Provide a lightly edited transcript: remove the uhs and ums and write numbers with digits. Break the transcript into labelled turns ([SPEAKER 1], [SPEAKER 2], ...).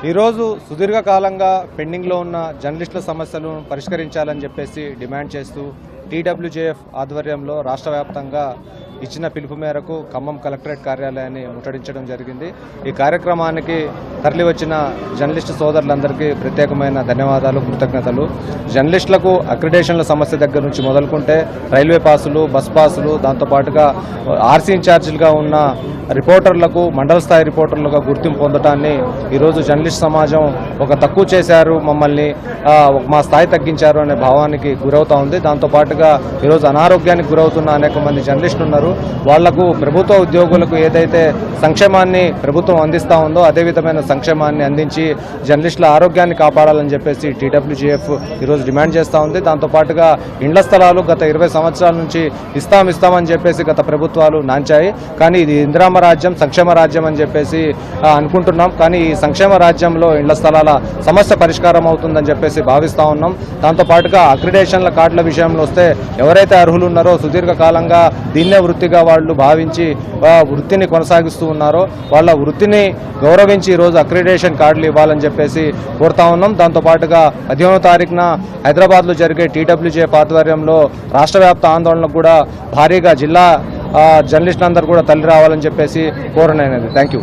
[SPEAKER 1] ఈరోజు సుదీర్ఘకాలంగా పెండింగ్లో ఉన్న జర్నలిస్టుల సమస్యలను పరిష్కరించాలని చెప్పేసి డిమాండ్ చేస్తూ టీడబ్ల్యూజేఎఫ్ ఆధ్వర్యంలో రాష్ట్ర వ్యాప్తంగా ఇచ్చిన పిలుపు మేరకు ఖమ్మం కలెక్టరేట్ కార్యాలయాన్ని ముట్టడించడం జరిగింది. ఈ కార్యక్రమానికి తరలివచ్చిన జర్నలిస్టు సోదరులందరికీ ప్రత్యేకమైన ధన్యవాదాలు, కృతజ్ఞతలు. జర్నలిస్టులకు అక్రిడేషన్ల సమస్య దగ్గర నుంచి మొదలుకుంటే రైల్వే పాసులు, బస్ పాసులు, దాంతోపాటుగా ఆర్సీ ఇన్ఛార్జీలుగా ఉన్న రిపోర్టర్లకు మండల స్థాయి రిపోర్టర్లుగా గుర్తింపు పొందటాన్ని ఈరోజు జర్నలిస్ట్ సమాజం ఒక తక్కువ చేశారు, మమ్మల్ని మా స్థాయి తగ్గించారు అనే భావానికి గురవుతా ఉంది. దాంతోపాటుగా ఈరోజు అనారోగ్యానికి గురవుతున్న అనేక మంది జర్నలిస్టులు ఉన్నారు. వాళ్లకు ప్రభుత్వ ఉద్యోగులకు ఏదైతే సంక్షేమాన్ని ప్రభుత్వం అందిస్తూ ఉందో అదే విధమైన సంక్షేమాన్ని అందించి జర్నలిస్టుల ఆరోగ్యాన్ని కాపాడాలని చెప్పేసి టీడబ్ల్యూజేఎఫ్ ఈరోజు డిమాండ్ చేస్తూ ఉంది. దాంతోపాటుగా ఇండ్ల స్థలాలు గత 20 సంవత్సరాల నుంచి ఇస్తామని చెప్పేసి గత ప్రభుత్వాలు నాంచాయి. కానీ ఇది ఇందిరామ రాజ్యం, సంక్షేమ రాజ్యం అని చెప్పేసి అనుకుంటున్నాం. కానీ ఈ సంక్షేమ రాజ్యంలో ఇండ్ల స్థలాల సమస్య పరిష్కారం అవుతుందని చెప్పేసి భావిస్తూ ఉన్నాం. దాంతోపాటుగా అక్రిడేషన్ల కార్డుల విషయంలో వస్తే ఎవరైతే అర్హులు ఉన్నారో సుదీర్ఘకాలంగా దీన్నే వృత్తిగా వాళ్ళు భావించి వృత్తిని కొనసాగిస్తూ ఉన్నారో వాళ్ళ వృత్తిని గౌరవించి ఈరోజు అక్రిడేషన్ కార్డులు ఇవ్వాలని చెప్పేసి కోరుతా ఉన్నాం. దాంతోపాటుగా 15వ తారీఖున హైదరాబాద్లో జరిగే టీడబ్ల్యూజేఎఫ్ ఆధ్వర్యంలో రాష్ట్ర వ్యాప్త ఆందోళనకు కూడా భారీగా జిల్లా జర్నలిస్టులందరూ కూడా తల్లి రావాలని చెప్పేసి కోరనైనది. Thank you.